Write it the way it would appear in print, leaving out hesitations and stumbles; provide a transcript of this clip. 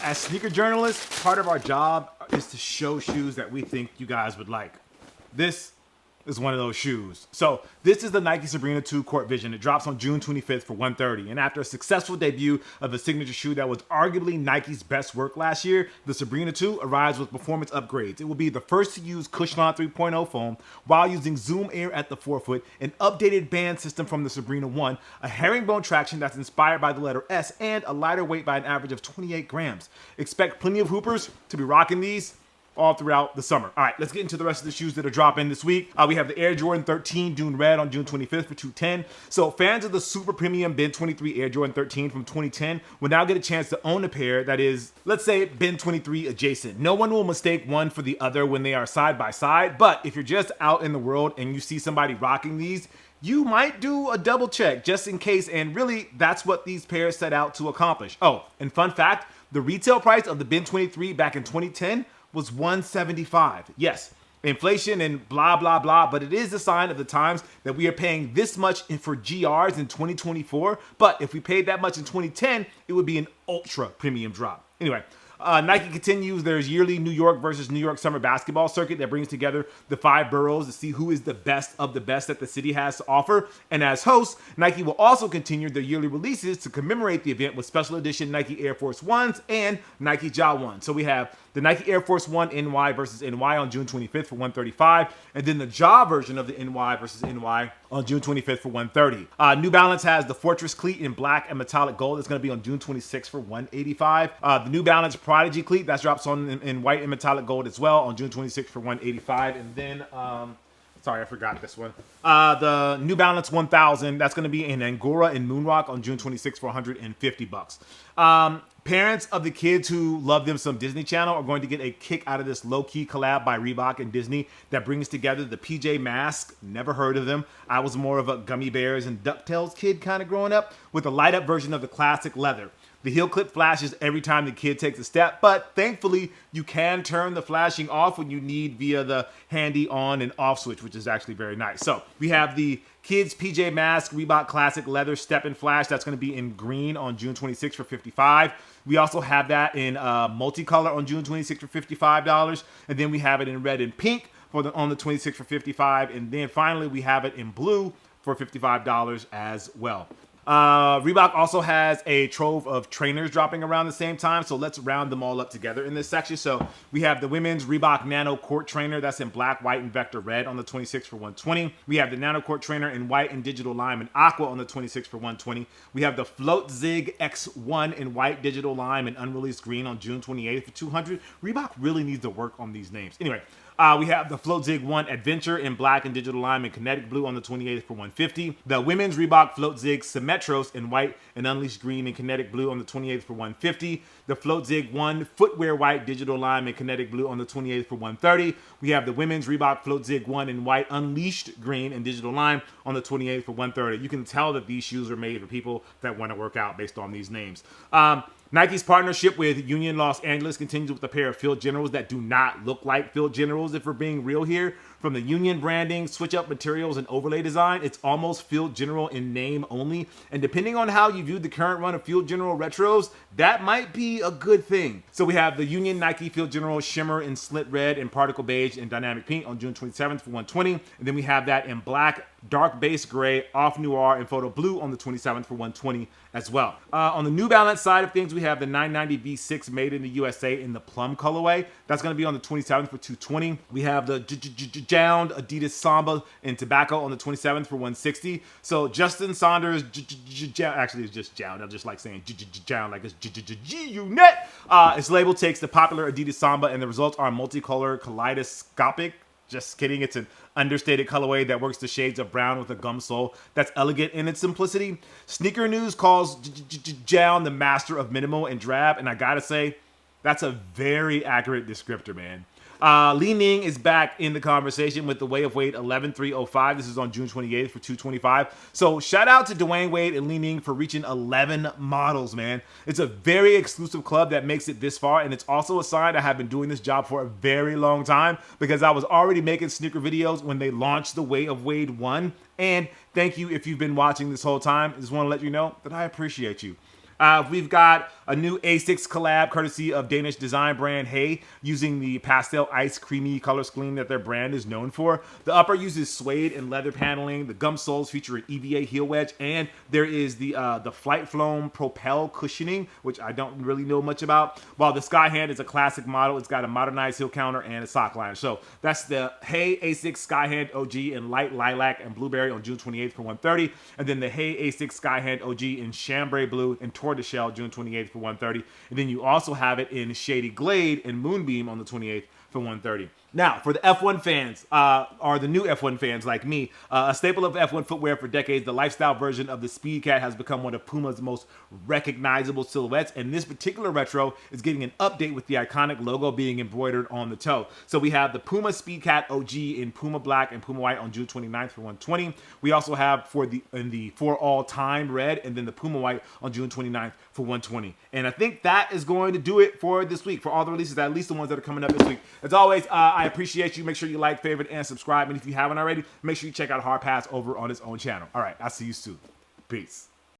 as sneaker journalists, part of our job is to show shoes that we think you guys would like. This is one of those shoes. So this is the Nike Sabrina 2 Court Vision. It drops on June 25th for $130. And after a successful debut of a signature shoe that was arguably Nike's best work last year, the Sabrina 2 arrives with performance upgrades. It will be the first to use Cushlon 3.0 foam while using Zoom Air at the forefoot, an updated band system from the Sabrina 1, a herringbone traction that's inspired by the letter S, and a lighter weight by an average of 28 grams. Expect plenty of hoopers to be rocking these all throughout the summer. All right, let's get into the rest of the shoes that are dropping this week. We have the Air Jordan 13 Dune Red on June 25th for $210. So fans of the super premium Ben 23 Air Jordan 13 from 2010 will now get a chance to own a pair that is, let's say, Ben 23 adjacent. No one will mistake one for the other when they are side by side, but if you're just out in the world and you see somebody rocking these, you might do a double check just in case, and really, that's what these pairs set out to accomplish. Oh, and fun fact, the retail price of the Ben 23 back in 2010 was $175. Yes, inflation and blah, blah, blah, but it is a sign of the times that we are paying this much for GRs in 2024. But if we paid that much in 2010, it would be an ultra premium drop. Anyway, Nike continues their yearly New York versus New York summer basketball circuit that brings together the 5 boroughs to see who is the best of the best that the city has to offer. And as host, Nike will also continue their yearly releases to commemorate the event with special edition Nike Air Force Ones and Nike Ja 1. So we have the Nike Air Force One NY versus NY on June 25th for $135, and then the Ja version of the NY versus NY on June 25th for $130. New Balance has the Fortress cleat in black and metallic gold. It's going to be on June 26th for $185. The New Balance Prodigy cleat that drops on in white and metallic gold as well on June 26th for $185, and then sorry, I forgot this one. The New Balance 1000, that's going to be in Angora and Moonrock on June 26th for $150. Parents of the kids who love them some Disney Channel are going to get a kick out of this low-key collab by Reebok and Disney that brings together the PJ Masks. Never heard of them. I was more of a Gummy Bears and DuckTales kid kind of growing up, with a light-up version of the classic leather. The heel clip flashes every time the kid takes a step, but thankfully you can turn the flashing off when you need via the handy on and off switch, which is actually very nice. So we have the kids PJ Mask Reebok Classic Leather Step and Flash. That's going to be in green on June 26th for $55. We also have that in multicolor on June 26th for $55, and then we have it in red and pink on the 26th for $55, and then finally we have it in blue for $55 as well. Reebok also has a trove of trainers dropping around the same time, so let's round them all up together in this section. So we have the women's Reebok Nano Court Trainer that's in black, white, and vector red on the 26th for $120. We have the Nano Court Trainer in white and digital lime and aqua on the 26th for $120. We have the Float Zig X1 in white, digital lime, and unreleased green on June 28th for $200. Reebok really needs to work on these names. Anyway, we have the Float Zig 1 Adventure in black and digital lime and kinetic blue on the 28th for $150. The women's Reebok Float Zig Symmetros in white and unleashed green and kinetic blue on the 28th for $150. The Float Zig 1 Footwear White, digital lime, and kinetic blue on the 28th for $130. We have the women's Reebok Float Zig 1 in white, unleashed green, and digital lime on the 28th for $130. You can tell that these shoes are made for people that want to work out based on these names. Nike's partnership with Union Los Angeles continues with a pair of Field Generals that do not look like Field Generals, if we're being real here. From the Union branding, switch-up materials, and overlay design, it's almost Field General in name only. And depending on how you view the current run of Field General retros, that might be a good thing. So we have the Union Nike Field General Shimmer in slit red and particle beige and dynamic pink on June 27th for $120. And then we have that in black, dark base gray, off noir, and photo blue on the 27th for $120 as well. On the New Balance side of things, we have the 990 V6 made in the USA in the plum colorway. That's going to be on the 27th for $220. We have the Jound Adidas Samba in tobacco on the 27th for $160. So Justin Saunders, actually it's just Jound. I just like saying Jound like it's G-Unit. Its label takes the popular Adidas Samba, and the results are multicolor kaleidoscopic. Just kidding. It's an understated colorway that works the shades of brown with a gum sole that's elegant in its simplicity. Sneaker News calls Jound the master of minimal and drab, and I gotta say, that's a very accurate descriptor, man. Li Ning is back in the conversation with the Way of Wade 11305. This is on June 28th for $225. So shout out to Dwayne Wade and Li Ning for reaching 11 models, man. It's a very exclusive club that makes it this far, and it's also a sign I have been doing this job for a very long time, because I was already making sneaker videos when they launched the Way of Wade 1. And thank you if you've been watching this whole time. I just want to let you know that I appreciate you. We've got a new A6 collab courtesy of Danish design brand Hey, using the pastel ice creamy color scheme that their brand is known for. The upper uses suede and leather paneling. The gum soles feature an EVA heel wedge, and there is the Flight Foam Propel cushioning, which I don't really know much about. While the Skyhand is a classic model, it's got a modernized heel counter and a sock liner. So that's the Hey A6 Skyhand OG in light lilac and blueberry on June 28th for $130, and then the Hey A6 Skyhand OG in chambray blue and tortoiseshell June 28th for $130, and then you also have it in shady glade and moonbeam on the 28th for $130. Now, for the F1 fans, or the new F1 fans like me, a staple of F1 footwear for decades, the lifestyle version of the Speed Cat has become one of Puma's most recognizable silhouettes, and this particular retro is getting an update with the iconic logo being embroidered on the toe. So we have the Puma Speed Cat OG in Puma Black and Puma White on June 29th for $120. We also have in the For All Time Red, and then the Puma White on June 29th for $120. And I think that is going to do it for this week, for all the releases, at least the ones that are coming up this week. As always, I appreciate you. Make sure you like, favorite, and subscribe. And if you haven't already, make sure you check out Hard Pass over on his own channel. All right, I'll see you soon. Peace.